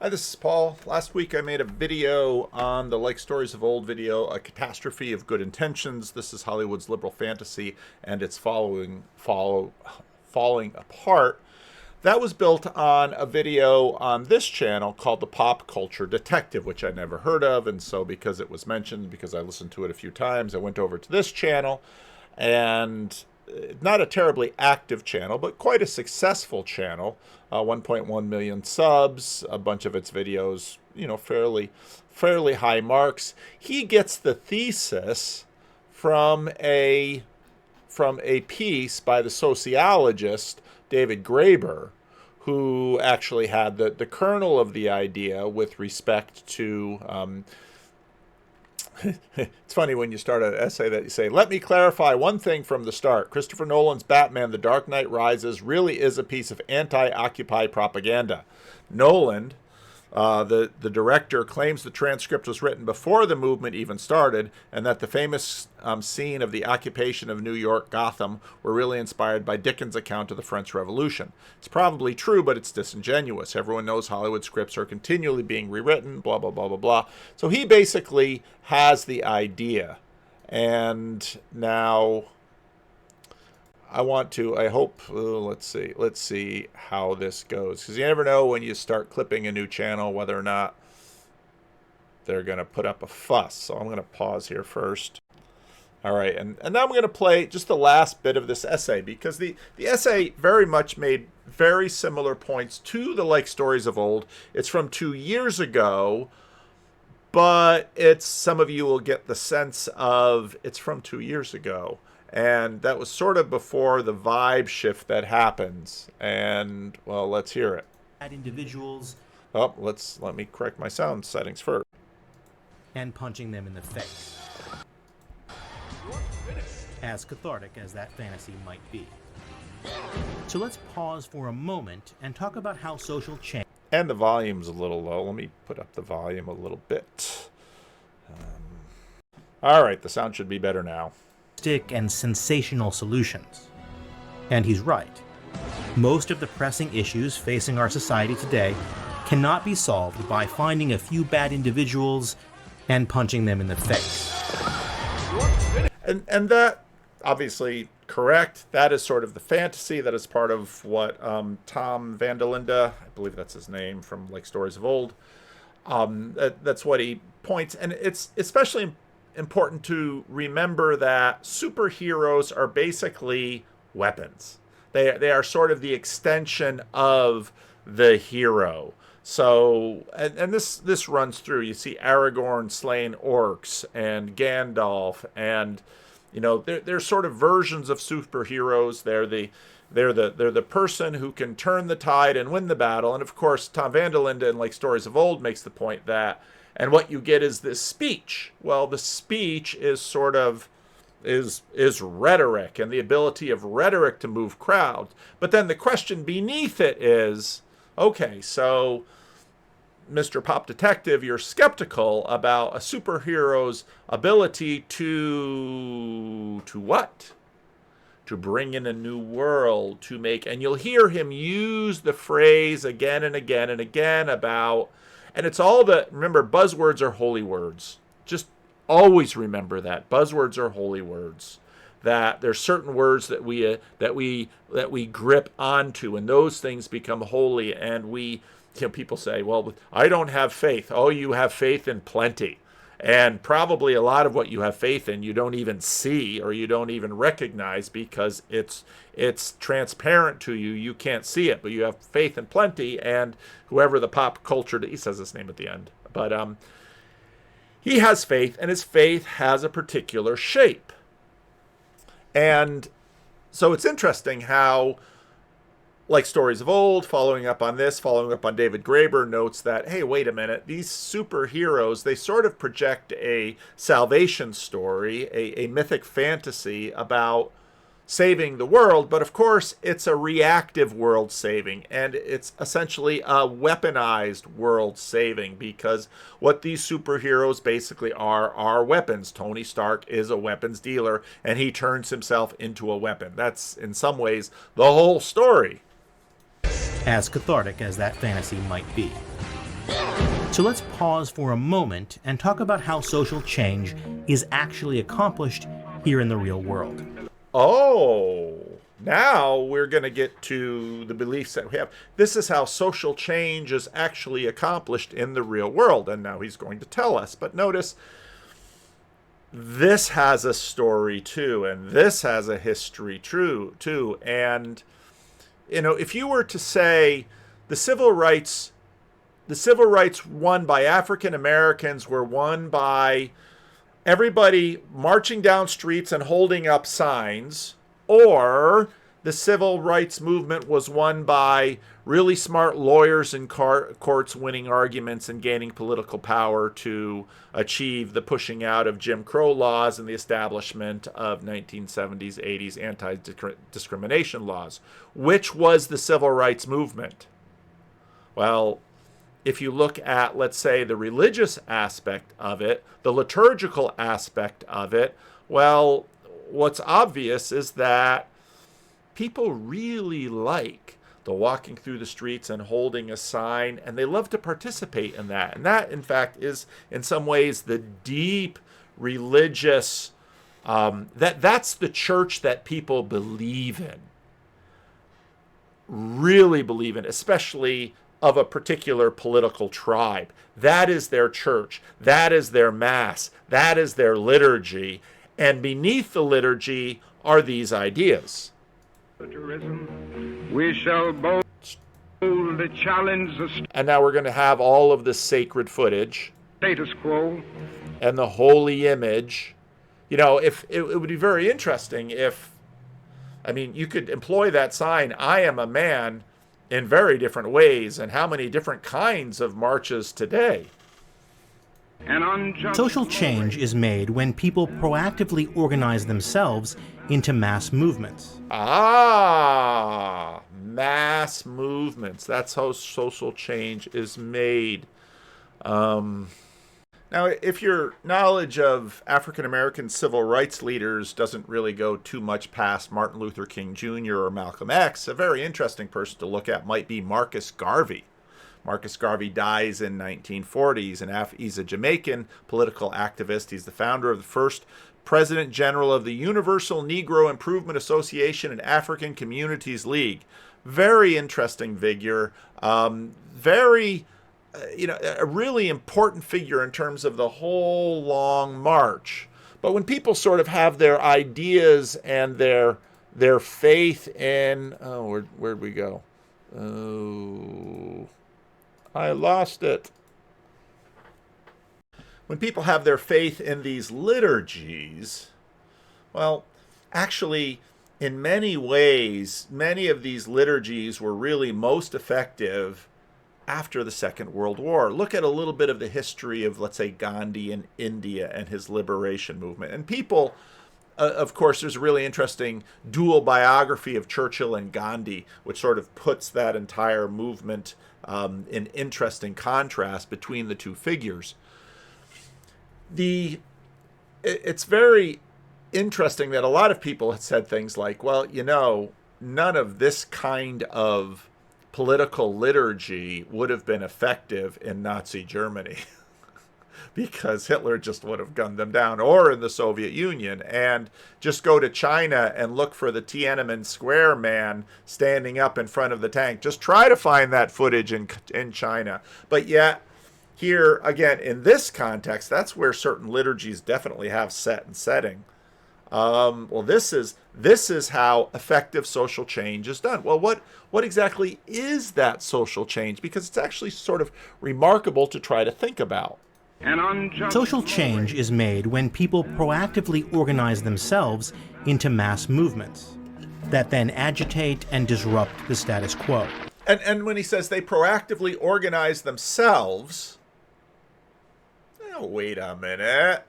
Hi, this is Paul. Last week I made a video on the Like Stories of Old video, A Catastrophe of Good Intentions. This is Hollywood's liberal fantasy, and it's falling apart. That was built on a video on this channel called The Pop Culture Detective, which I'd never heard of, and so because it was mentioned, because I listened to it a few times, I went over to this channel, and not a terribly active channel, but quite a successful channel. 1.1 million subs, a bunch of its videos, fairly high marks. He gets the thesis from a piece by the sociologist David Graeber, who actually had the kernel of the idea with respect to it's funny when you start an essay that you say, let me clarify one thing from the start. Christopher Nolan's Batman, The Dark Knight Rises really is a piece of anti-Occupy propaganda. Nolan, the director, claims the transcript was written before the movement even started, and that the famous scene of the occupation of New York, Gotham, were really inspired by Dickens' account of the French Revolution. It's probably true, but it's disingenuous. Everyone knows Hollywood scripts are continually being rewritten, blah, blah, blah, blah, blah. So he basically has the idea. And now let's see how this goes. Because you never know when you start clipping a new channel whether or not they're going to put up a fuss. So I'm going to pause here first. All right, and now I'm going to play just the last bit of this essay, because the essay very much made very similar points to the Like Stories of Old. It's from 2 years ago, but some of you will get the sense of it's from 2 years ago. And that was sort of before the vibe shift that happens. And, well, let's hear it. At individuals. Oh, let me correct my sound settings first. And punching them in the face. As cathartic as that fantasy might be. So let's pause for a moment and talk about how social change. And the volume's a little low. Let me put up the volume a little bit. All right, the sound should be better now. And sensational solutions. And he's right. Most of the pressing issues facing our society today cannot be solved by finding a few bad individuals and punching them in the face. And that, obviously correct. That is sort of the fantasy. That is part of what Tom Vanderlinde, I believe that's his name from Like Stories of Old, that's what he points. And it's especially important to remember that superheroes are basically weapons. They are sort of the extension of the hero. So, and this runs through. You see Aragorn slaying orcs, and Gandalf, and they're sort of versions of superheroes. They're the person who can turn the tide and win the battle. And of course, Tom Vanderlinde in Like Stories of Old makes the point that, and what you get is this speech. Well, the speech is sort of is rhetoric, and the ability of rhetoric to move crowds. But then the question beneath it is, okay, so Mr. Pop Detective, you're skeptical about a superhero's ability to what? To bring in a new world, to make, and you'll hear him use the phrase again and again and again about, and it's all remember, buzzwords are holy words. Just always remember that. Buzzwords are holy words. That there's certain words that we grip onto, and those things become holy, and people say, well, I don't have faith. Oh, you have faith in plenty. And probably a lot of what you have faith in you don't even see, or you don't even recognize, because it's transparent to you. You can't see it, but you have faith in plenty. And whoever the pop culture, he says his name at the end, but he has faith, and his faith has a particular shape. And so it's interesting how, Like Stories of Old, following up on David Graeber, notes that, hey, wait a minute, these superheroes, they sort of project a salvation story, a mythic fantasy about saving the world, but of course it's a reactive world saving, and it's essentially a weaponized world saving, because what these superheroes basically are weapons. Tony Stark is a weapons dealer, and he turns himself into a weapon. That's in some ways the whole story. As cathartic as that fantasy might be. So let's pause for a moment and talk about how social change is actually accomplished here in the real world. Oh, now we're going to get to the beliefs that we have. This is how social change is actually accomplished in the real world. And now he's going to tell us. But notice, this has a story too, and this has a history too. And, if you were to say the civil rights won by African Americans were won by everybody marching down streets and holding up signs, or the civil rights movement was won by really smart lawyers in courts winning arguments and gaining political power to achieve the pushing out of Jim Crow laws and the establishment of 1970s, 80s anti-discrimination laws. Which was the civil rights movement? Well, if you look at, let's say, the religious aspect of it, the liturgical aspect of it, well, what's obvious is that people really like the walking through the streets and holding a sign, and they love to participate in that. And that, in fact, is in some ways the deep religious, that's the church that people believe in, really believe in, especially of a particular political tribe. That is their church. That is their mass. That is their liturgy. And beneath the liturgy are these ideas. We shall bold challenge the And now we're going to have all of the sacred footage status quo and the holy image. If it would be very interesting if, you could employ that sign, "I am a man," in very different ways, and how many different kinds of marches today. Social change is made when people proactively organize themselves into mass movements. Mass movements. That's how social change is made. Now, if your knowledge of African American civil rights leaders doesn't really go too much past Martin Luther King Jr. or Malcolm X, a very interesting person to look at might be Marcus Garvey. Marcus Garvey dies in 1940s, and he's a Jamaican political activist. He's the founder of the first President General of the Universal Negro Improvement Association and African Communities League. Very interesting figure. A really important figure in terms of the whole long march. But when people sort of have their ideas and their faith in, where'd we go? Oh, I lost it. When people have their faith in these liturgies, well, actually, in many ways, many of these liturgies were really most effective after the Second World War. Look at a little bit of the history of, let's say, Gandhi in India and his liberation movement. And people, of course, there's a really interesting dual biography of Churchill and Gandhi, which sort of puts that entire movement in interesting contrast between the two figures. It's very interesting that a lot of people have said things like, well, none of this kind of political liturgy would have been effective in Nazi Germany because Hitler just would have gunned them down, or in the Soviet Union. And just go to China and look for the Tiananmen Square man standing up in front of the tank. Just try to find that footage in China. But yet, here, again, in this context, that's where certain liturgies definitely have set and setting. This is how effective social change is done. Well, what exactly is that social change? Because it's actually sort of remarkable to try to think about. Social change is made when people proactively organize themselves into mass movements that then agitate and disrupt the status quo. And when he says they proactively organize themselves, wait a minute.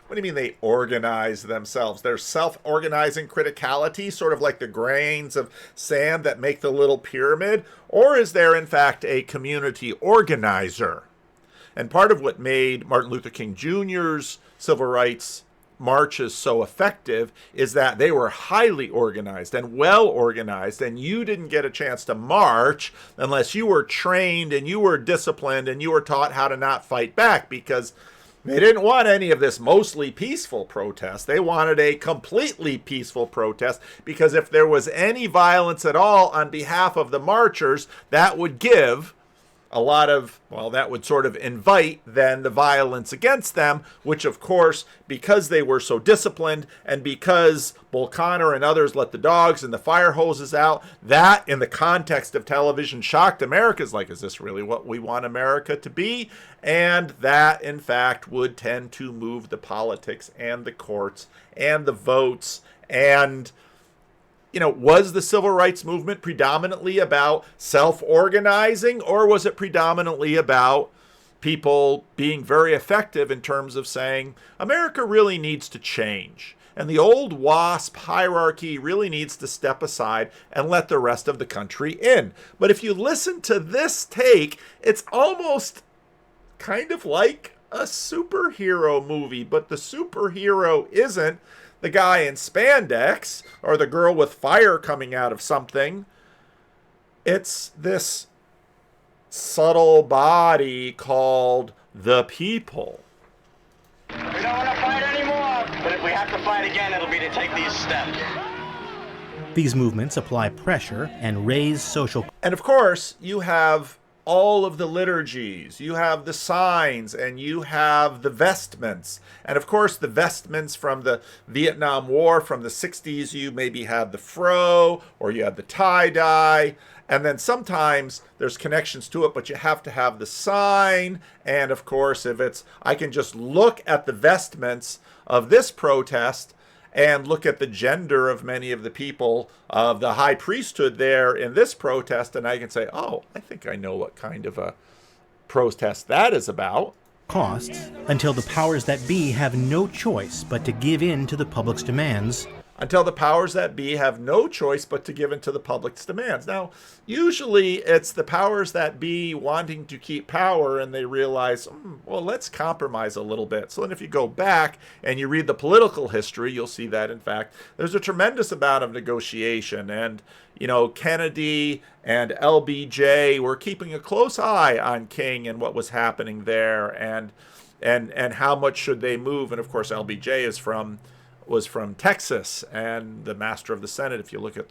What do you mean they organize themselves? They're self-organizing criticality, sort of like the grains of sand that make the little pyramid? Or is there, in fact, a community organizer? And part of what made Martin Luther King Jr.'s civil rights marches so effective is that they were highly organized and well organized, and you didn't get a chance to march unless you were trained and you were disciplined and you were taught how to not fight back, because they didn't want any of this mostly peaceful protest. They wanted a completely peaceful protest, because if there was any violence at all on behalf of the marchers, that would give a lot of, well, that would sort of invite then the violence against them, which of course, because they were so disciplined and because Bull Connor and others let the dogs and the fire hoses out, that in the context of television shocked Americans, like, is this really what we want America to be? And that in fact would tend to move the politics and the courts and the votes. And was the civil rights movement predominantly about self-organizing, or was it predominantly about people being very effective in terms of saying, America really needs to change, and the old WASP hierarchy really needs to step aside and let the rest of the country in? But if you listen to this take, it's almost kind of like a superhero movie, but the superhero isn't the guy in spandex or the girl with fire coming out of something. It's this subtle body called the people. We don't want to fight anymore, but if we have to fight again, it'll be to take these steps. These movements apply pressure and raise social... And of course, you have all of the liturgies, you have the signs, and you have the vestments. And of course, the vestments from the Vietnam War from the 60s, you maybe had the fro, or you had the tie-dye. And then sometimes there's connections to it, but you have to have the sign. And of course, if it's, I can just look at the vestments of this protest and look at the gender of many of the people of the high priesthood there in this protest, and I can say, oh, I think I know what kind of a protest that is about. Costs until the powers that be have no choice but to give in to the public's demands. Until the powers that be have no choice but to give in to the public's demands. Now, usually it's the powers that be wanting to keep power, and they realize, well, let's compromise a little bit. So then if you go back and you read the political history, you'll see that, in fact, there's a tremendous amount of negotiation. And, Kennedy and LBJ were keeping a close eye on King and what was happening there, and how much should they move. And, of course, LBJ was from Texas, and the Master of the Senate, if you look at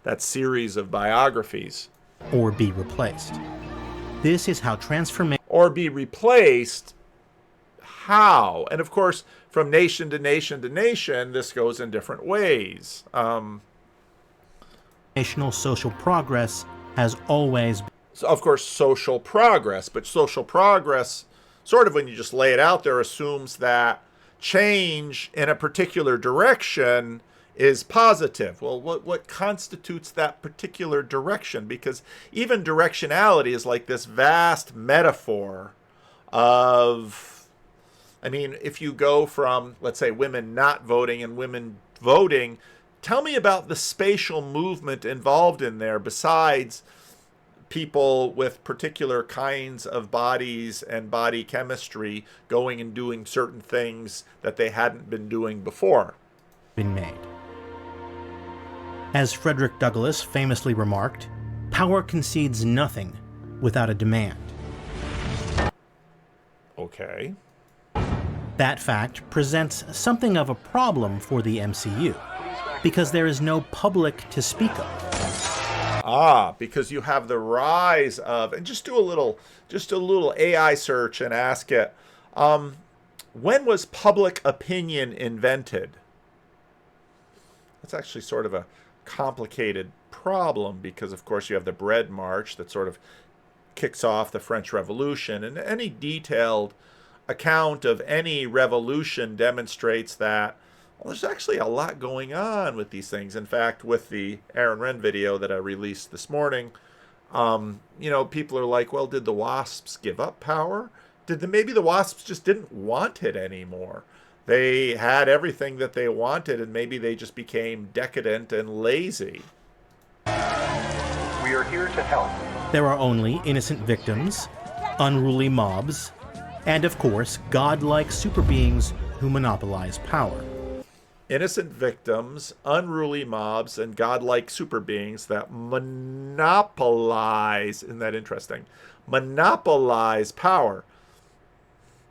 that series of biographies. Or be replaced. This is how transformation... Or be replaced, how? And of course, from nation to nation to nation, this goes in different ways. Social progress has always been... So of course, social progress, but social progress, sort of when you just lay it out there, assumes that change in a particular direction is positive. Well, what constitutes that particular direction? Because even directionality is like this vast metaphor of, if you go from, let's say, women not voting and women voting, tell me about the spatial movement involved in there besides people with particular kinds of bodies and body chemistry going and doing certain things that they hadn't been doing before. Been made. As Frederick Douglass famously remarked, power concedes nothing without a demand. Okay. That fact presents something of a problem for the MCU, because there is no public to speak of. Because you have the rise of, and just do a little AI search and ask it, when was public opinion invented? That's actually sort of a complicated problem, because of course you have the Bread March that sort of kicks off the French Revolution, and any detailed account of any revolution demonstrates that, well, there's actually a lot going on with these things. In fact, with the Aaron Wren video that I released this morning, people are like, well, did the WASPs give up power? Maybe the WASPs just didn't want it anymore? They had everything that they wanted, and maybe they just became decadent and lazy. We are here to help. There are only innocent victims, unruly mobs, and of course, godlike super beings who monopolize power. innocent victims, unruly mobs, and godlike super beings that monopolize, isn't that interesting? Monopolize power.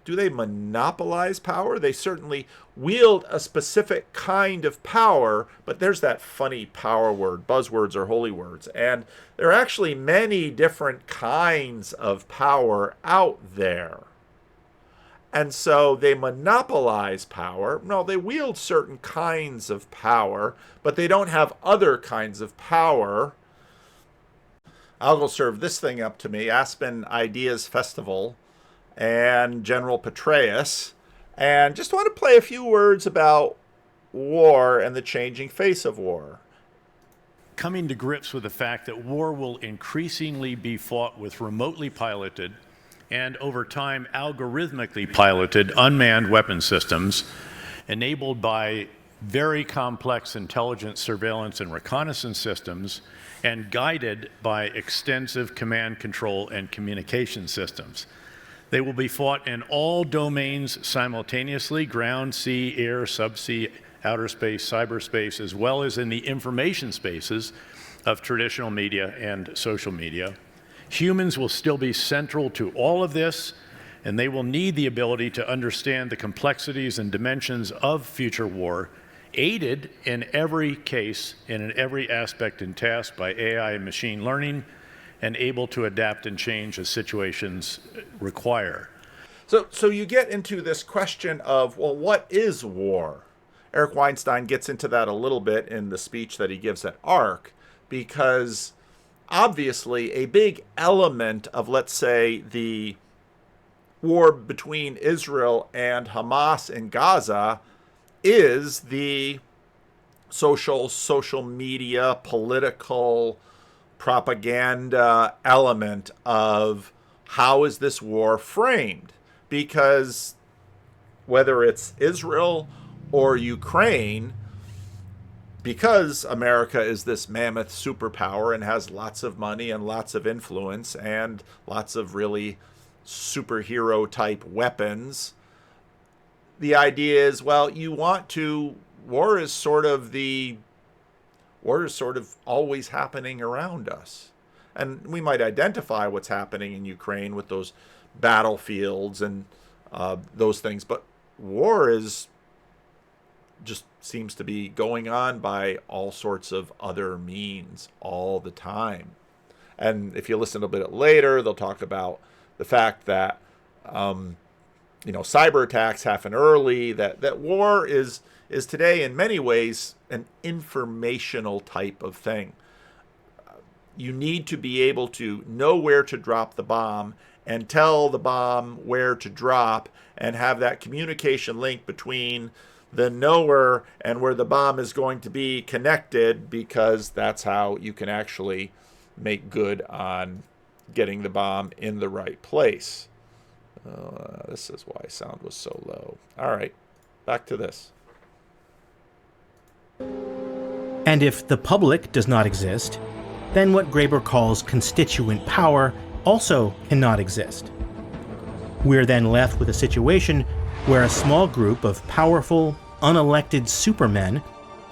Do they monopolize power? They certainly wield a specific kind of power, but there's that funny power word. Buzzwords are holy words. And there are actually many different kinds of power out there. And so they monopolize power. No, they wield certain kinds of power, but they don't have other kinds of power. I'll go serve this thing up to me, Aspen Ideas Festival and General Petraeus, and just want to play a few words about war and the changing face of war. Coming to grips with the fact that war will increasingly be fought with remotely piloted and over time algorithmically piloted unmanned weapon systems enabled by very complex intelligence, surveillance, and reconnaissance systems and guided by extensive command, control, and communication systems. They will be fought in all domains simultaneously: ground, sea, air, subsea, outer space, cyberspace, as well as in the information spaces of traditional media and social media. Humans will still be central to all of this, and they will need the ability to understand the complexities and dimensions of future war, aided in every case and in every aspect and task by AI and machine learning, and able to adapt and change as situations require. So you get into this question of, well, what is war? Eric Weinstein gets into that a little bit in the speech that he gives at ARC, because obviously a big element of, let's say, the war between Israel and Hamas in Gaza is the social media, political propaganda element of how is this war framed. Because whether it's Israel or Ukraine, because America is this mammoth superpower and has lots of money and lots of influence and lots of really superhero type weapons, the idea is, well, war is sort of always happening around us. And we might identify what's happening in Ukraine with those battlefields and those things, but war just seems to be going on by all sorts of other means all the time. And if you listen a bit later, they'll talk about the fact that cyber attacks happen early, that war is today in many ways an informational type of thing. You need to be able to know where to drop the bomb and tell the bomb where to drop and have that communication link between the knower and where the bomb is going to be connected, because that's how you can actually make good on getting the bomb in the right place. This is why sound was so low. All right, back to this. And if the public does not exist, then what Graeber calls constituent power also cannot exist. We're then left with a situation where a small group of powerful, unelected supermen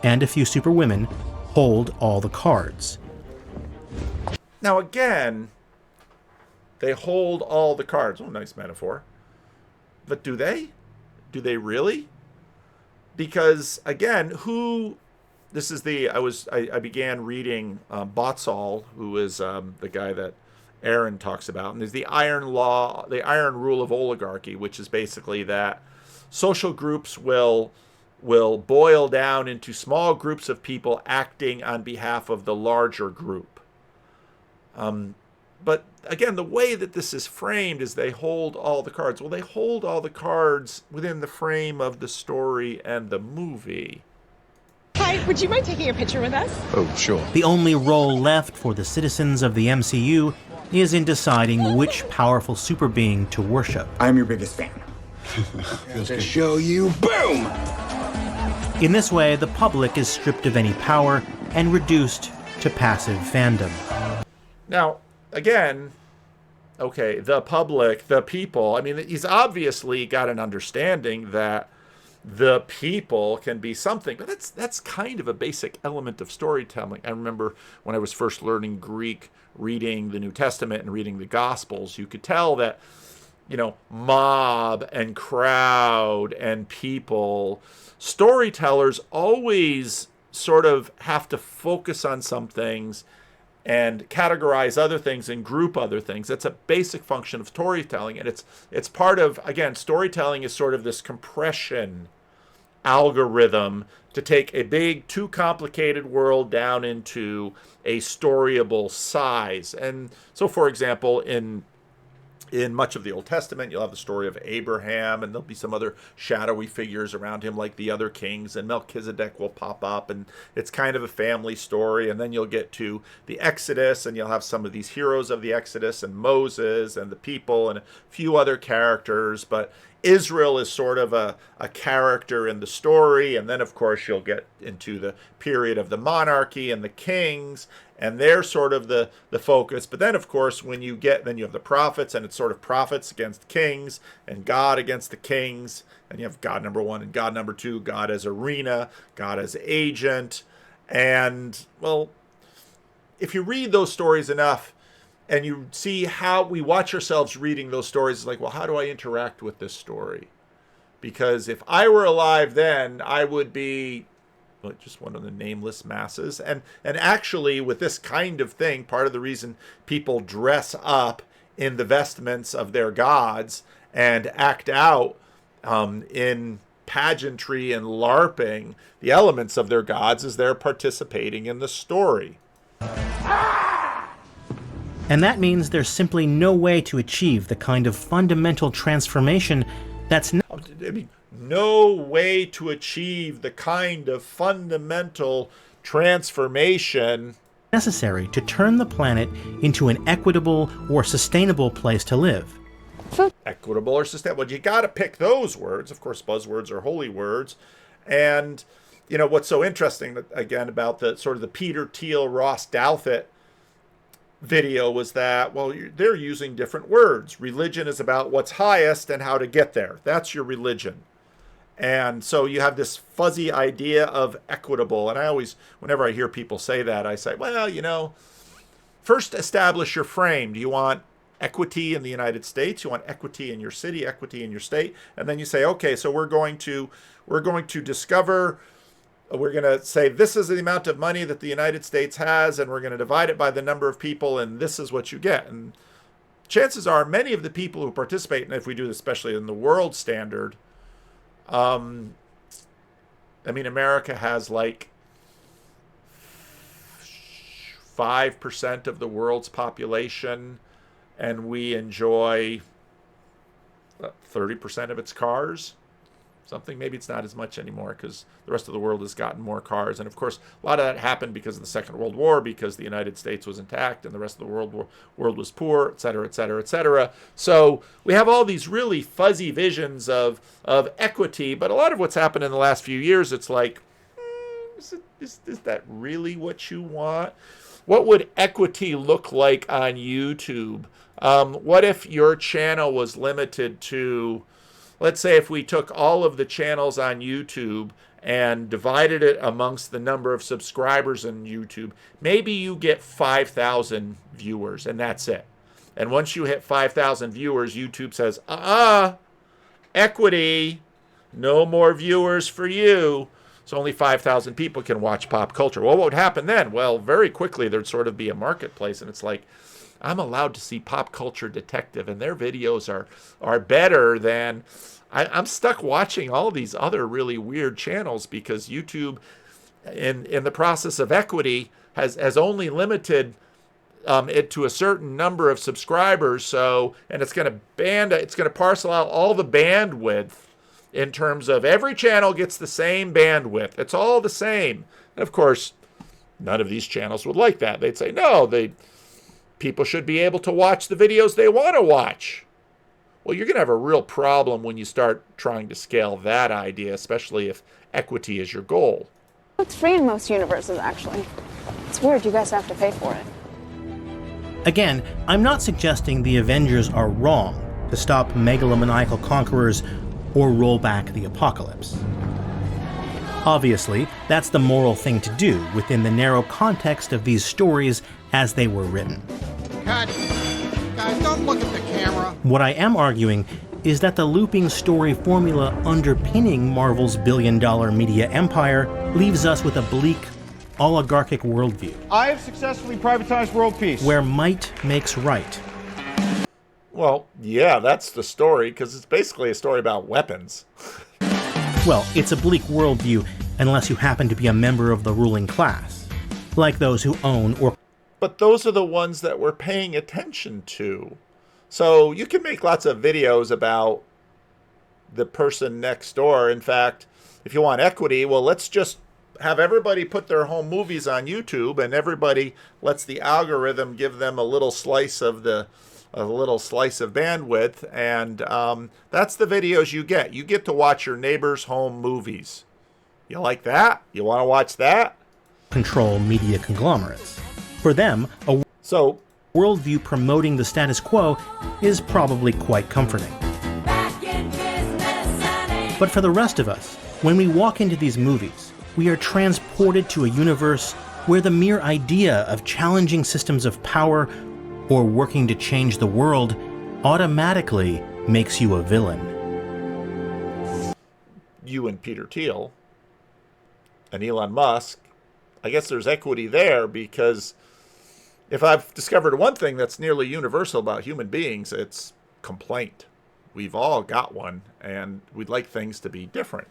and a few superwomen hold all the cards. Now again, they hold all the cards. Oh, nice metaphor. But do they? Do they really? Because again, I began reading Botzall, who is the guy that Aaron talks about, and there's the iron rule of oligarchy, which is basically that social groups will boil down into small groups of people acting on behalf of the larger group. But again, the way that this is framed is they hold all the cards. Well, they hold all the cards within the frame of the story and the movie. Hi, would you mind taking a picture with us? Oh, sure. The only role left for the citizens of the MCU is in deciding which powerful super being to worship. I'm your biggest fan. To show you, boom! In this way, the public is stripped of any power and reduced to passive fandom. Now, again, okay, the public, the people, I mean, he's obviously got an understanding that the people can be something. But that's kind of a basic element of storytelling. I remember when I was first learning Greek, reading the New Testament and reading the Gospels, you could tell that, mob and crowd and people, storytellers always sort of have to focus on some things and categorize other things and group other things. That's a basic function of storytelling. And it's part of, again, storytelling is sort of this compression algorithm to take a big, too complicated world down into a storyable size. And so, for example, in much of the Old Testament, you'll have the story of Abraham, and there'll be some other shadowy figures around him like the other kings, and Melchizedek will pop up, and it's kind of a family story. And then you'll get to the Exodus, and you'll have some of these heroes of the Exodus, and Moses, and the people, and a few other characters. But Israel is sort of a character in the story. And then, of course, you'll get into the period of the monarchy and the kings, and they're sort of the focus. But then, of course, then you have the prophets, and it's sort of prophets against kings, and God against the kings. And you have God number one and God number two, God as arena, God as agent. And, well, if you read those stories enough, and you see how we watch ourselves reading those stories, it's like, well, how do I interact with this story? Because if I were alive then, I would be just one of the nameless masses. And actually, with this kind of thing, part of the reason people dress up in the vestments of their gods and act out in pageantry and LARPing the elements of their gods is they're participating in the story. And that means there's simply no way to achieve the kind of fundamental transformation that's no way to achieve the kind of fundamental transformation necessary to turn the planet into an equitable or sustainable place to live. Equitable or sustainable. Well, you got to pick those words. Of course, buzzwords are holy words. And, what's so interesting, again, about the sort of the Peter Thiel, Ross Douthat video was that, well, they're using different words. Religion is about what's highest and how to get there. That's your religion. And so you have this fuzzy idea of equitable. And I always, whenever I hear people say that, I say, well, first establish your frame. Do you want equity in the United States? You want equity in your city, equity in your state? And then you say, okay, so we're going to discover, we're going to say this is the amount of money that the United States has, and we're going to divide it by the number of people, and this is what you get. And chances are many of the people who participate, and if we do this especially in the world standard, America has like 5% of the world's population, and we enjoy 30% of its cars. Something, maybe it's not as much anymore because the rest of the world has gotten more cars. And of course, a lot of that happened because of the Second World War, because the United States was intact and the rest of the world was poor, et cetera, et cetera, et cetera. So we have all these really fuzzy visions of equity, but a lot of what's happened in the last few years, it's like, is that really what you want? What would equity look like on YouTube? What if your channel was limited to, let's say if we took all of the channels on YouTube and divided it amongst the number of subscribers on YouTube, maybe you get 5,000 viewers and that's it. And once you hit 5,000 viewers, YouTube says, equity, no more viewers for you. So only 5,000 people can watch pop culture. Well, what would happen then? Well, very quickly there'd sort of be a marketplace, and it's like, I'm allowed to see Pop Culture Detective, and their videos are better than... I'm stuck watching all these other really weird channels because YouTube, in the process of equity, has only limited it to a certain number of subscribers. So, and it's going to parcel out all the bandwidth in terms of every channel gets the same bandwidth. It's all the same. And of course, none of these channels would like that. They'd say, no, people should be able to watch the videos they want to watch. Well, you're going to have a real problem when you start trying to scale that idea, especially if equity is your goal. It's free in most universes, actually. It's weird you guys have to pay for it. Again, I'm not suggesting the Avengers are wrong to stop megalomaniacal conquerors or roll back the apocalypse. Obviously, that's the moral thing to do within the narrow context of these stories as they were written. Cut. Guys, don't look at the camera. What I am arguing is that the looping story formula underpinning Marvel's billion-dollar media empire leaves us with a bleak, oligarchic worldview. I have successfully privatized world peace. Where might makes right. Well, yeah, that's the story, because it's basically a story about weapons. Well, it's a bleak worldview unless you happen to be a member of the ruling class, like those who own or... But those are the ones that we're paying attention to. So you can make lots of videos about the person next door. In fact, if you want equity, well, let's just have everybody put their home movies on YouTube, and everybody lets the algorithm give them a little slice of bandwidth, and that's the videos you get. You get to watch your neighbor's home movies. You like that? You want to watch that? Control media conglomerates. For them, a worldview promoting the status quo is probably quite comforting. But for the rest of us, when we walk into these movies, we are transported to a universe where the mere idea of challenging systems of power or working to change the world automatically makes you a villain. You and Peter Thiel and Elon Musk, I guess there's equity there, because if I've discovered one thing that's nearly universal about human beings, it's complaint. We've all got one, and we'd like things to be different.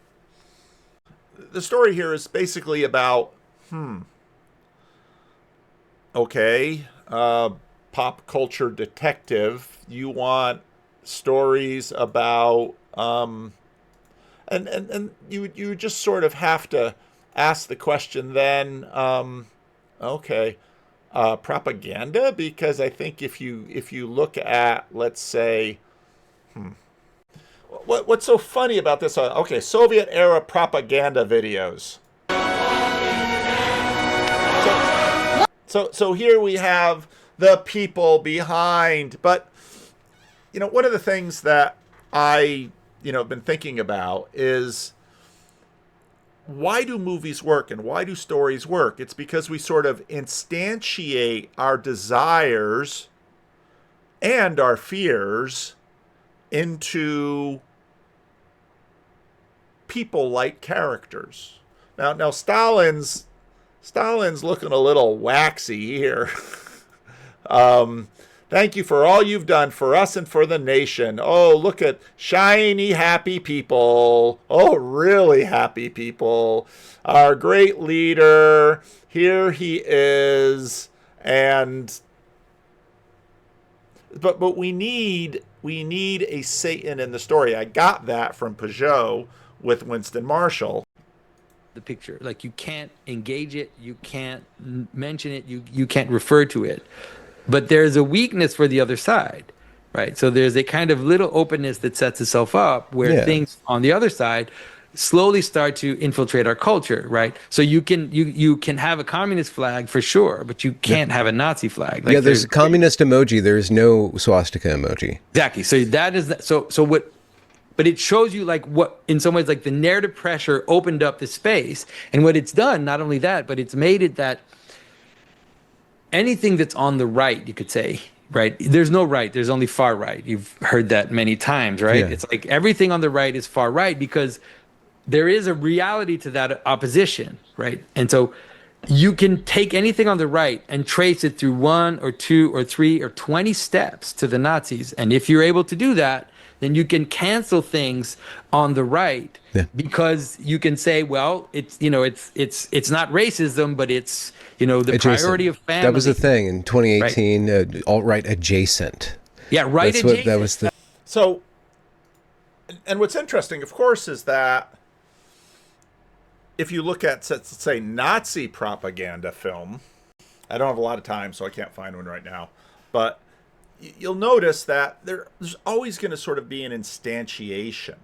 The story here is basically about, pop culture detective. You want stories about, and you just sort of have to ask the question then, propaganda? Because I think if you look at, let's say, what's so funny about this? Soviet era propaganda videos. So here we have the people behind, but one of the things that I have been thinking about is, why do movies work and why do stories work? It's because we sort of instantiate our desires and our fears into people-like characters. Now Stalin's looking a little waxy here. Thank you for all you've done for us and for the nation. Oh, look at shiny, happy people. Oh, really happy people. Our great leader. Here he is. But we need a Satan in the story. I got that from Peugeot with Winston Marshall. The picture, like, you can't engage it, you can't mention it, you can't refer to it. But there's a weakness for the other side, right? So there's a kind of little openness that sets itself up where things on the other side slowly start to infiltrate our culture, right? So you can have a communist flag for sure, but you can't have a Nazi flag. Like, there's a communist emoji. There's no swastika emoji. Exactly. So that is what. But it shows you, like, what, in some ways, like, the narrative pressure opened up the space, and what it's done. Not only that, but it's made it that anything that's on the right, you could say, right? There's no right. There's only far right. You've heard that many times, right? Yeah. It's like everything on the right is far right because there is a reality to that opposition, right? And so you can take anything on the right and trace it through 1 or 2 or 3 or 20 steps to the Nazis. And if you're able to do that, then you can cancel things on the right because you can say, well, it's not racism, but it's the adjacent. Priority of family. That was the thing in 2018, right. Alt-right adjacent. Yeah, right. That's adjacent. That was the. So, and what's interesting, of course, is that if you look at, let's say, Nazi propaganda film, I don't have a lot of time, so I can't find one right now, but you'll notice that there's always going to sort of be an instantiation.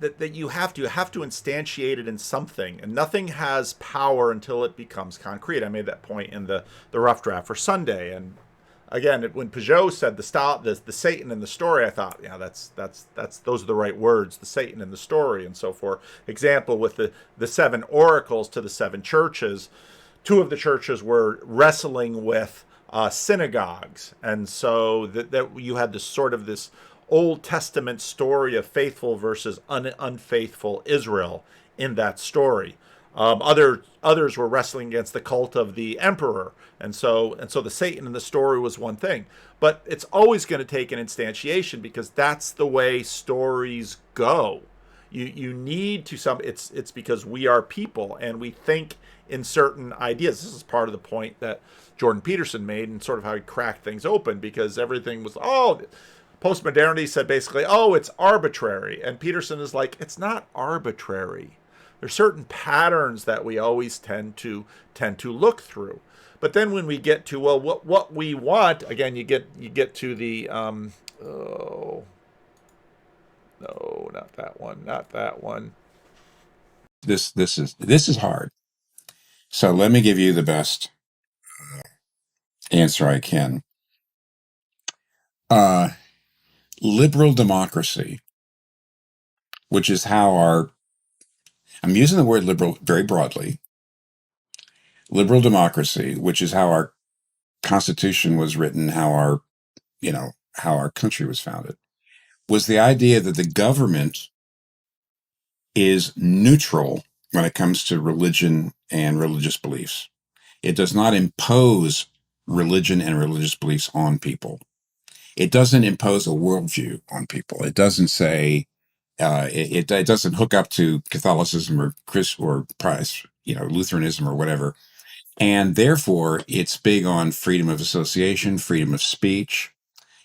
That you have to instantiate it in something, and nothing has power until it becomes concrete. I made that point in the rough draft for Sunday, and again, when Peugeot said the Satan in the story, I thought, yeah, that's those are the right words, the Satan in the story, and so forth. Example with the seven oracles to the seven churches. Two of the churches were wrestling with synagogues, and so that you had this Old Testament story of faithful versus unfaithful Israel in that story. Others were wrestling against the cult of the emperor, and so the Satan in the story was one thing. But it's always going to take an instantiation, because that's the way stories go. You need to it's because we are people and we think in certain ideas. This is part of the point that Jordan Peterson made and sort of how he cracked things open, because everything was, postmodernity said basically, it's arbitrary, and Peterson is like, it's not arbitrary. There's certain patterns that we always tend to look through. But then when we get to, what we want, again, you get to the no, not that one. This is hard. So let me give you the best answer I can. Liberal democracy, which is how I'm using the word liberal very broadly. Liberal democracy, which is how our Constitution was written, how our country was founded, was the idea that the government is neutral when it comes to religion and religious beliefs. It does not impose religion and religious beliefs on people. It doesn't impose a worldview on people. It doesn't say, it doesn't hook up to Catholicism or Lutheranism or whatever. And therefore, it's big on freedom of association, freedom of speech.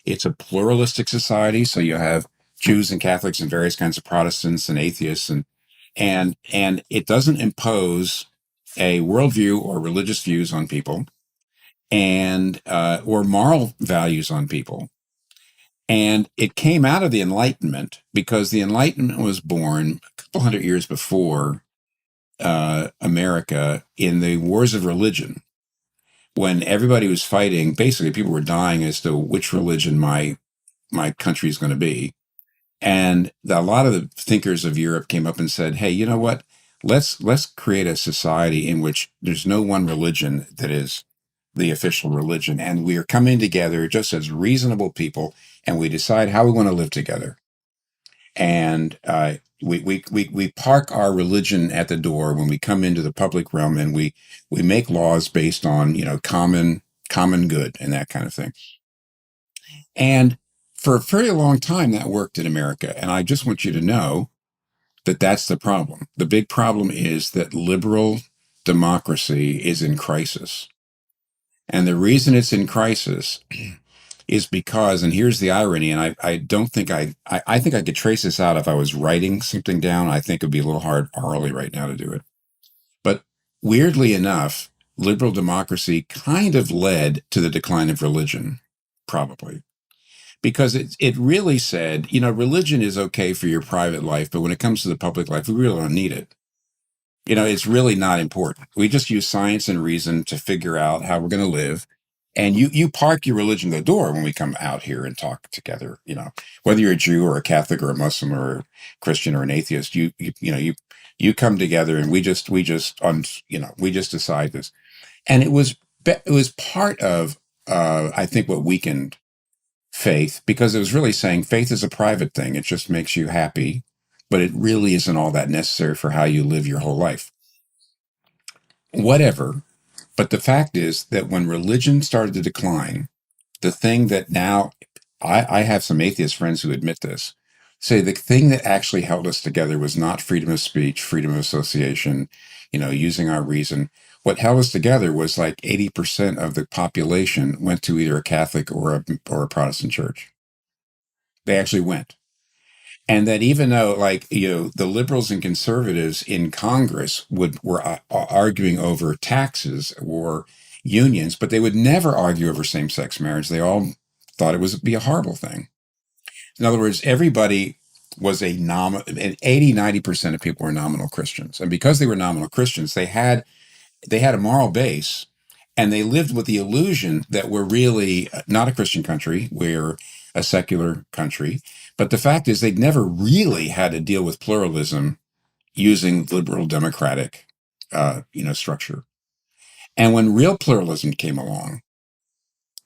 It's a pluralistic society, so you have Jews and Catholics and various kinds of Protestants and atheists, and it doesn't impose a worldview or religious views on people, and or moral values on people. And it came out of the Enlightenment, because the Enlightenment was born a couple hundred years before America, in the wars of religion, when everybody was fighting. Basically, people were dying as to which religion my country is going to be. And a lot of the thinkers of Europe came up and said, hey, you know what? Let's create a society in which there's no one religion that is the official religion. And we are coming together just as reasonable people, and we decide how we want to live together. And we park our religion at the door when we come into the public realm, and we make laws based on, common good and that kind of thing. And for a very long time, that worked in America. And I just want you to know that that's the problem. The big problem is that liberal democracy is in crisis. And the reason it's in crisis is because, and here's the irony, and I don't think I think I could trace this out if I was writing something down. I think it'd be a little hard orally right now to do it. But weirdly enough, liberal democracy kind of led to the decline of religion, probably. Because it really said, religion is okay for your private life, but when it comes to the public life, we really don't need it. It's really not important. We just use science and reason to figure out how we're going to live. And you park your religion at the door when we come out here and talk together. Whether you're a Jew or a Catholic or a Muslim or a Christian or an atheist, you come together, and we just decide this. And it was part of I think what weakened faith, because it was really saying faith is a private thing. It just makes you happy, but it really isn't all that necessary for how you live your whole life. Whatever. But the fact is that when religion started to decline, the thing that now, I have some atheist friends who admit this, say the thing that actually held us together was not freedom of speech, freedom of association, using our reason. What held us together was like 80% of the population went to either a Catholic or a Protestant church. They actually went. And that even though, the liberals and conservatives in Congress were arguing over taxes or unions, but they would never argue over same-sex marriage. They all thought it would be a horrible thing. In other words, everybody was and 80-90% of people were nominal Christians. And because they were nominal Christians, they had a moral base, And they lived with the illusion that we're really not a Christian country, we're a secular country. But the fact is they'd never really had to deal with pluralism using liberal democratic structure. And when real pluralism came along,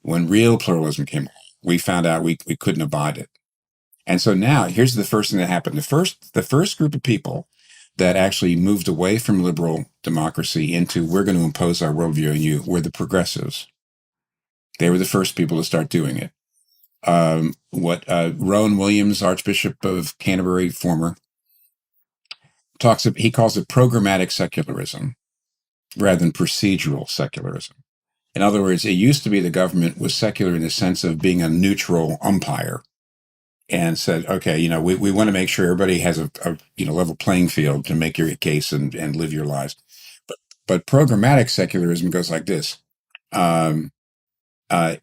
we found out we couldn't abide it. And so now here's the first thing that happened. The first group of people that actually moved away from liberal democracy into we're going to impose our worldview on you were the progressives. They were the first people to start doing it. Rowan Williams, Archbishop of Canterbury, former, he calls it programmatic secularism rather than procedural secularism. In other words, it used to be the government was secular in the sense of being a neutral umpire and said, okay, we want to make sure everybody has a level playing field to make your case and live your lives. But programmatic secularism goes like this. Put it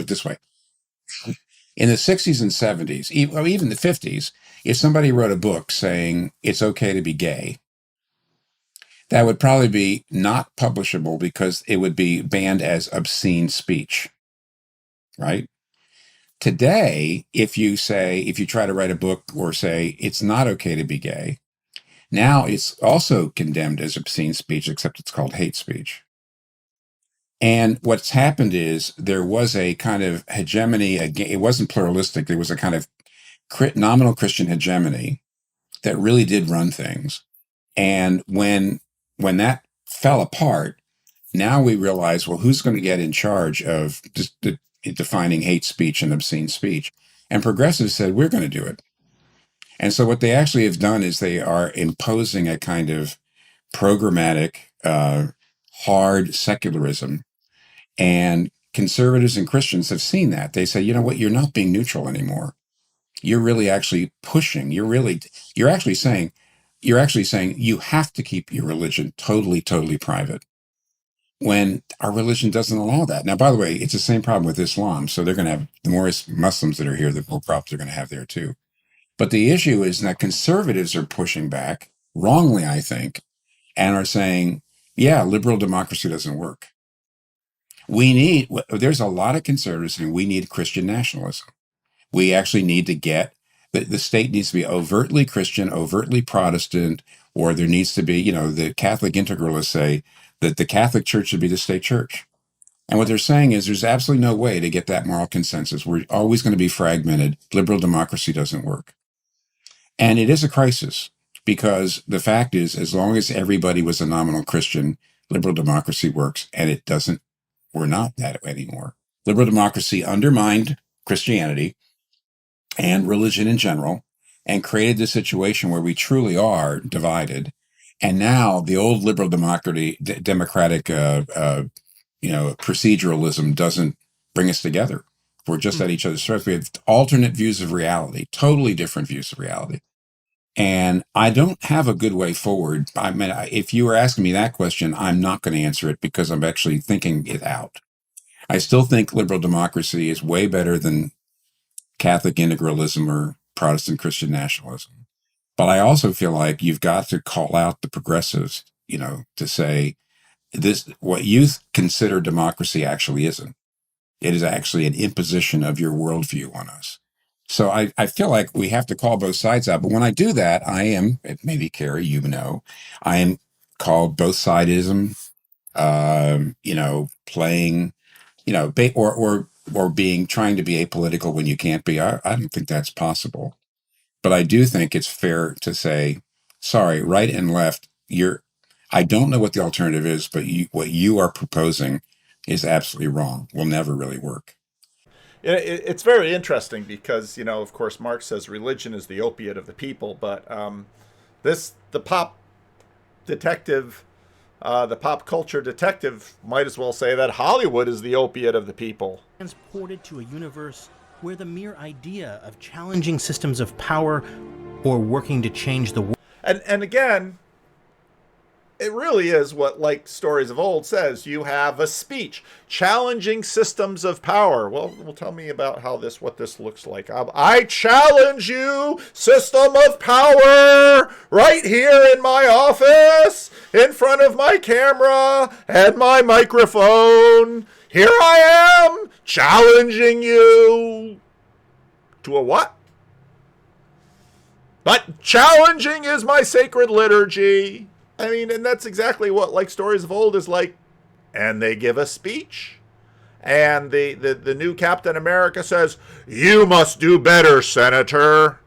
this way. In the 60s and 70s, even the 50s, if somebody wrote a book saying it's okay to be gay, that would probably be not publishable because it would be banned as obscene speech, right? Today, if you try to write a book or say it's not okay to be gay, now it's also condemned as obscene speech, except it's called hate speech. And what's happened is there was a kind of hegemony. It wasn't pluralistic. There was a kind of nominal Christian hegemony that really did run things. And when that fell apart, now we realize, well, who's going to get in charge of defining hate speech and obscene speech? And progressives said, we're going to do it. And so what they actually have done is they are imposing a kind of programmatic, hard secularism. And conservatives and Christians have seen that. They say, you know what, you're not being neutral anymore. You're really actually pushing. You're actually saying you have to keep your religion totally, totally private, when our religion doesn't allow that. Now, by the way, it's the same problem with Islam. So they're going to have the more Muslims that are here, the more problems they're going to have there too. But the issue is that conservatives are pushing back, wrongly, I think, and are saying, yeah, liberal democracy doesn't work. There's a lot of conservatives saying we need Christian nationalism. We actually need to get, the state needs to be overtly Christian, overtly Protestant, or there needs to be, the Catholic integralists say that the Catholic Church should be the state church. And what they're saying is there's absolutely no way to get that moral consensus. We're always going to be fragmented. Liberal democracy doesn't work. And it is a crisis because the fact is, as long as everybody was a nominal Christian, liberal democracy works, and it doesn't. We're not that anymore. Liberal democracy undermined Christianity and religion in general and created the situation where we truly are divided. And now the old liberal democratic proceduralism doesn't bring us together. We're just at each other's throats. We have alternate views of reality, totally different views of reality. And I don't have a good way forward. I mean, if you were asking me that question, I'm not going to answer it because I'm actually thinking it out. I still think liberal democracy is way better than Catholic integralism or Protestant Christian nationalism. But I also feel like you've got to call out the progressives, to say this, what you consider democracy actually isn't. It is actually an imposition of your worldview on us. So I feel like we have to call both sides out. But when I do that, I am, maybe Carrie, I am called both sidism, playing, or being, trying to be apolitical when you can't be. I don't think that's possible. But I do think it's fair to say, sorry, right and left, I don't know what the alternative is, but what you are proposing is absolutely wrong. Will never really work. It's very interesting because, of course, Marx says religion is the opiate of the people, but the pop culture detective might as well say that Hollywood is the opiate of the people. Transported to a universe where the mere idea of challenging systems of power or working to change the world. And again, it really is what, like Stories of Old says, you have a speech challenging systems of power. Well, tell me about what this looks like. I challenge you, system of power, right here in my office, in front of my camera and my microphone. Here I am, challenging you to a what? But challenging is my sacred liturgy. I mean, and that's exactly what, like Stories of Old is like. And they give a speech. And the new Captain America says, you must do better, Senator.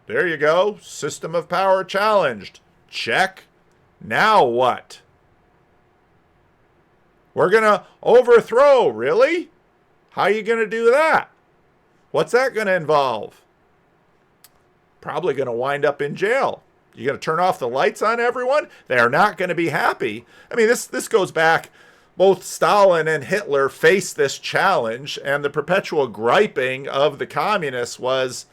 There you go. System of power challenged. Check. Now what? We're going to overthrow. Really? How are you going to do that? What's that going to involve? Probably going to wind up in jail. You're going to turn off the lights on everyone? They're not going to be happy. I mean, this goes back. Both Stalin and Hitler faced this challenge, and the perpetual griping of the communists was,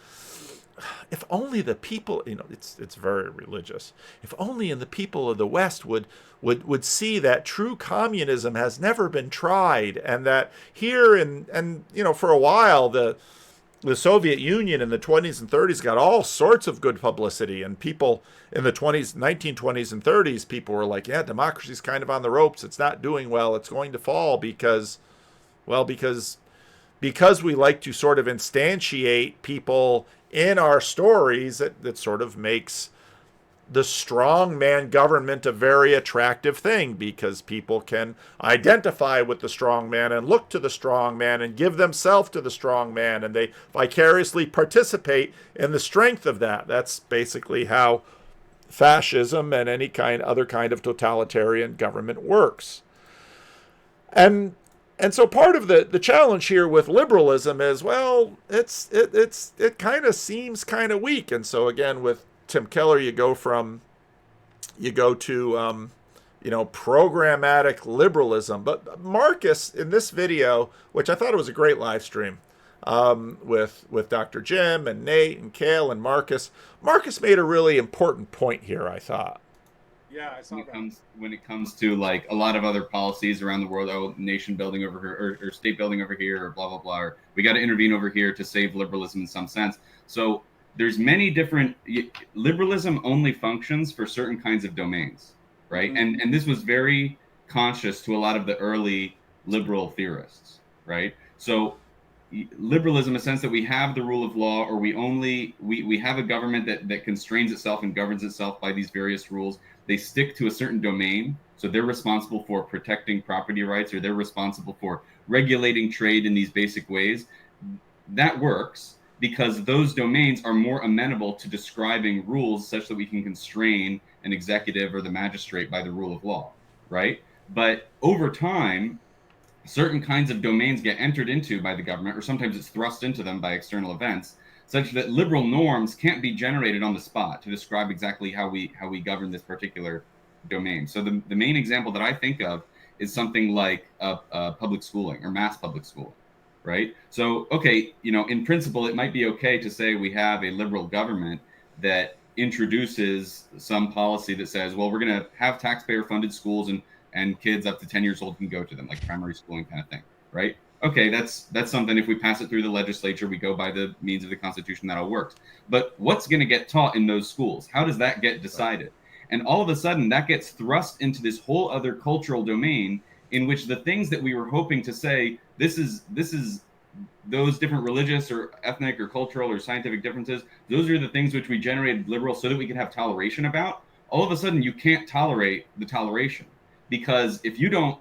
if only the people, it's very religious. If only the people of the West would see that true communism has never been tried, and that here and for a while the Soviet Union in the 20s and 30s got all sorts of good publicity, and people in the 1920s and 30s, people were like, yeah, democracy's kind of on the ropes. It's not doing well. It's going to fall because we like to sort of instantiate people in our stories that sort of makes the strong man government a very attractive thing, because people can identify with the strong man and look to the strong man and give themselves to the strong man, and they vicariously participate in the strength of that. That's basically how fascism and any other kind of totalitarian government works. And so part of the challenge here with liberalism is, well, it kind of seems kind of weak. And so again, with Tim Keller, you go to programmatic liberalism. But Marcus, in this video, which I thought it was a great live stream, with Dr. Jim and Nate and Cale and Marcus made a really important point here, I thought. Yeah, I saw when it comes to like a lot of other policies around the world, nation building over here or state building over here, or blah blah blah, or we got to intervene over here to save liberalism in some sense. So there's many different, liberalism only functions for certain kinds of domains, right? Mm-hmm. And this was very conscious to a lot of the early liberal theorists, right? So liberalism, in the sense that we have the rule of law, or we have a government that constrains itself and governs itself by these various rules. They stick to a certain domain, so they're responsible for protecting property rights, or they're responsible for regulating trade in these basic ways. That works because those domains are more amenable to describing rules such that we can constrain an executive or the magistrate by the rule of law, right? But over time, certain kinds of domains get entered into by the government, or sometimes it's thrust into them by external events, such that liberal norms can't be generated on the spot to describe exactly how we govern this particular domain. So the main example that I think of is something like public schooling or mass public school, right? So, okay, in principle, it might be okay to say we have a liberal government that introduces some policy that says, well, we're going to have taxpayer-funded schools and kids up to 10 years old can go to them, like primary schooling kind of thing, right? Okay, that's something. If we pass it through the legislature, we go by the means of the Constitution, that all works. But what's going to get taught in those schools? How does that get decided? And all of a sudden, that gets thrust into this whole other cultural domain in which the things that we were hoping to say, this is those different religious or ethnic or cultural or scientific differences, those are the things which we generated liberal so that we could have toleration about. All of a sudden, you can't tolerate the toleration, because if you don't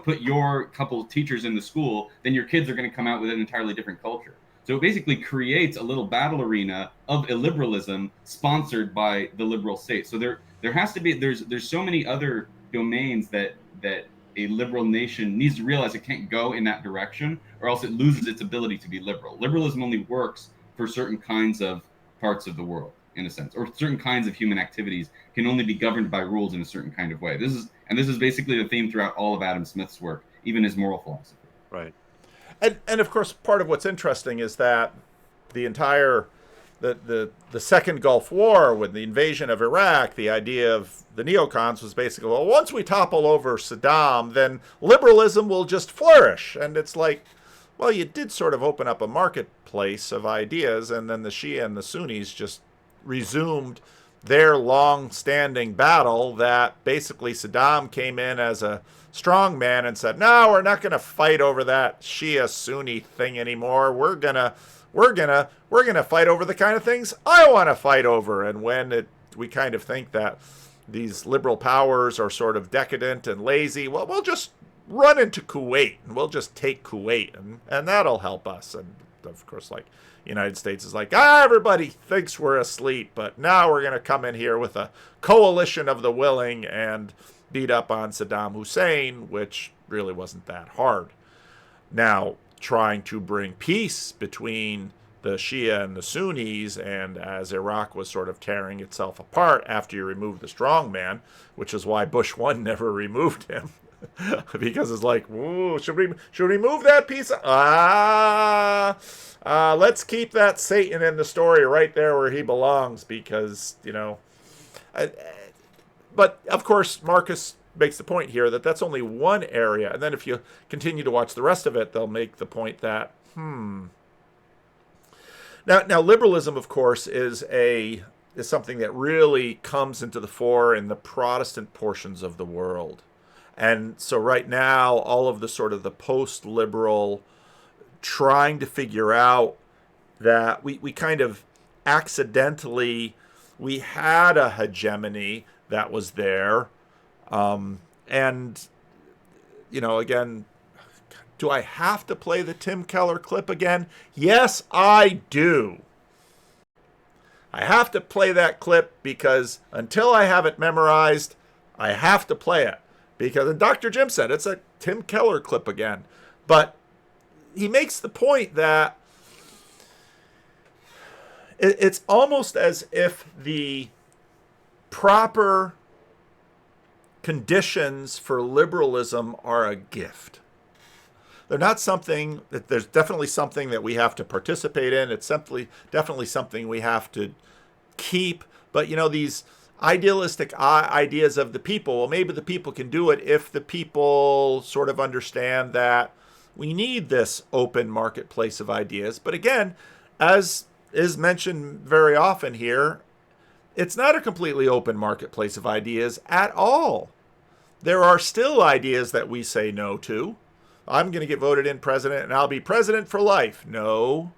put your couple of teachers in the school, then your kids are going to come out with an entirely different culture. So it basically creates a little battle arena of illiberalism sponsored by the liberal state. So there has to be, there's so many other domains that a liberal nation needs to realize it can't go in that direction, or else it loses its ability to be liberal. Liberalism only works for certain kinds of parts of the world, in a sense, or certain kinds of human activities can only be governed by rules in a certain kind of way. This is basically the theme throughout all of Adam Smith's work, even his moral philosophy. Right. And of course, part of what's interesting is that the entire the second Gulf War, with the invasion of Iraq, the idea of the neocons was basically, well, once we topple over Saddam, then liberalism will just flourish. And it's like, well, you did sort of open up a marketplace of ideas, and then the Shia and the Sunnis just resumed their long-standing battle that basically Saddam came in as a strong man and said, no, we're not going to fight over that Shia-Sunni thing anymore. We're gonna fight over the kind of things I want to fight over. And when we kind of think that these liberal powers are sort of decadent and lazy, well, we'll just run into Kuwait and we'll just take Kuwait and that'll help us. And of course, like, United States is like, everybody thinks we're asleep, but now we're going to come in here with a coalition of the willing and beat up on Saddam Hussein, which really wasn't that hard. Now, trying to bring peace between the Shia and the Sunnis, and as Iraq was sort of tearing itself apart after you remove the strong man, which is why Bush 1 never removed him. Because it's like, ooh, should we move that piece? Let's keep that Satan in the story right there where he belongs, because, but of course, Marcus makes the point here that that's only one area. And then if you continue to watch the rest of it, they'll make the point that, Now liberalism, of course, is something that really comes into the fore in the Protestant portions of the world. And so right now, all of the sort of the post-liberal trying to figure out that we kind of accidentally, we had a hegemony that was there. And, again, do I have to play the Tim Keller clip again? Yes, I do. I have to play that clip because until I have it memorized, I have to play it. Because, and Dr. Jim said, it's a Tim Keller clip again. But he makes the point that it's almost as if the proper conditions for liberalism are a gift. They're not something that, there's definitely something that we have to participate in. It's definitely something we have to keep. But, these idealistic ideas of the people, well, maybe the people can do it if the people sort of understand that we need this open marketplace of ideas. But again, as is mentioned very often here, it's not a completely open marketplace of ideas at all. There are still ideas that we say no to. I'm going to get voted in president and I'll be president for life. No,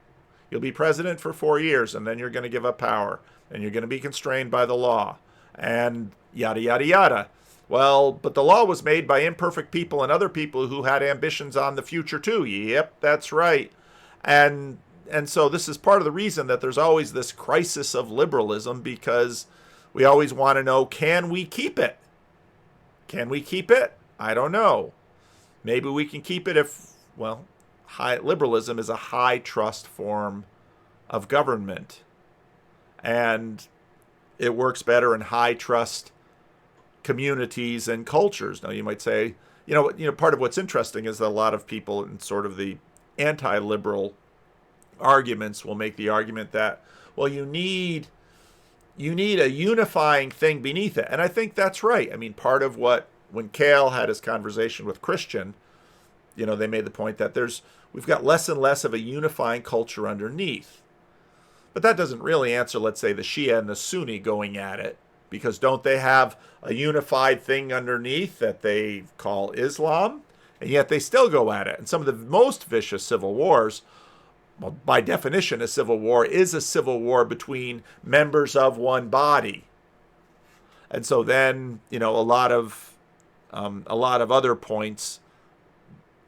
you'll be president for 4 years and then you're going to give up power and you're going to be constrained by the law and yada, yada, yada. Well, but the law was made by imperfect people and other people who had ambitions on the future too. Yep, that's right. And so this is part of the reason that there's always this crisis of liberalism, because we always want to know, can we keep it? Can we keep it? I don't know. Maybe we can keep it if, well, liberalism is a high trust form of government. And it works better in high trust communities and cultures. Now, you might say, part of what's interesting is that a lot of people in sort of the anti-liberal arguments will make the argument that, well, you need a unifying thing beneath it. And I think that's right. I mean, part of what, when Cale had his conversation with Christian, they made the point that we've got less and less of a unifying culture underneath. But that doesn't really answer, let's say, the Shia and the Sunni going at it, because don't they have a unified thing underneath that they call Islam? And yet they still go at it. And some of the most vicious civil wars, well, by definition, a civil war is a civil war between members of one body. And so then, a lot of other points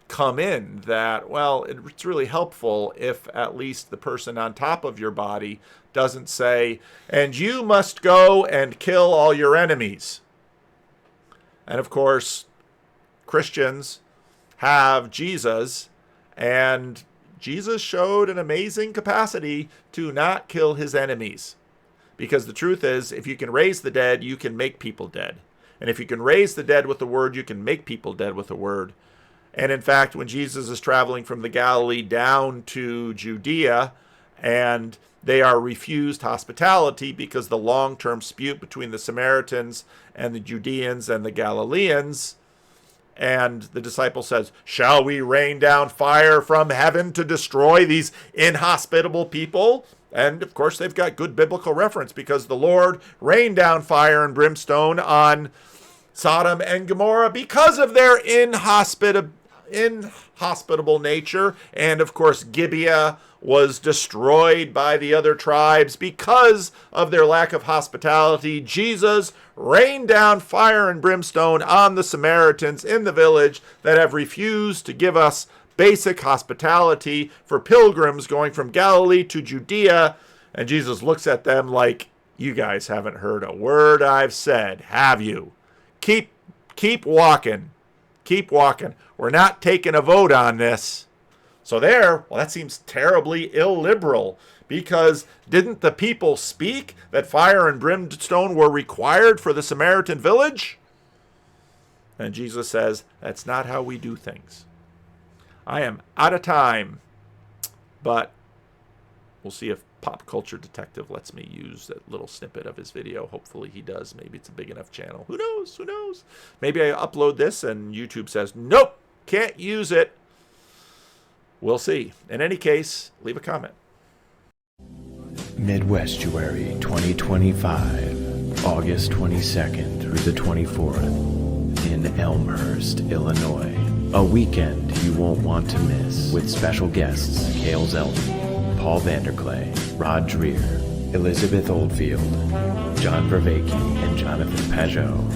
come in that, well, it's really helpful if at least the person on top of your body doesn't say, and you must go and kill all your enemies. And of course, Christians have Jesus, and Jesus showed an amazing capacity to not kill his enemies. Because the truth is, if you can raise the dead, you can make people dead. And if you can raise the dead with the word, you can make people dead with the word. And in fact, when Jesus is traveling from the Galilee down to Judea, and they are refused hospitality because the long-term dispute between the Samaritans and the Judeans and the Galileans. And the disciple says, shall we rain down fire from heaven to destroy these inhospitable people? And of course, they've got good biblical reference because the Lord rained down fire and brimstone on Sodom and Gomorrah because of their inhospitable nature. And of course, Gibeah was destroyed by the other tribes because of their lack of hospitality. Jesus rained down fire and brimstone on the Samaritans in the village that have refused to give us basic hospitality for pilgrims going from Galilee to Judea. And Jesus looks at them like, you guys haven't heard a word I've said, have you? Keep walking. Keep walking. We're not taking a vote on this. So well, that seems terribly illiberal, because didn't the people speak that fire and brimstone were required for the Samaritan village? And Jesus says, that's not how we do things. I am out of time, but we'll see if Pop Culture Detective lets me use that little snippet of his video. Hopefully he does. Maybe it's a big enough channel. Who knows? Who knows? Maybe I upload this and YouTube says, nope, can't use it. We'll see. In any case, leave a comment. Midwestuary 2025, August 22nd through the 24th in Elmhurst, Illinois. A weekend you won't want to miss, with special guests Cale Zeldin, Paul Vanderklay, Rod Dreher, Elizabeth Oldfield, John Vervaeke, and Jonathan Pajot.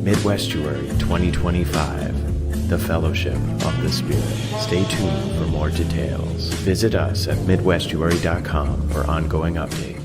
Midwestuary 2025, the Fellowship of the Spirit. Stay tuned for more details. Visit us at midwestuary.com for ongoing updates.